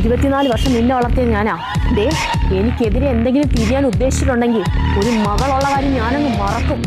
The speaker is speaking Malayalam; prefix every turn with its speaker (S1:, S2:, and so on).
S1: 24 വർഷം നിന്നെ വളർത്തിയത് ഞാനാ. ദേ, എനിക്കെതിരെ എന്തെങ്കിലും തിരിയാൻ ഉദ്ദേശിച്ചിട്ടുണ്ടെങ്കിൽ ഒരു മകളുള്ള കാര്യം ഞാനങ്ങ് മറക്കും.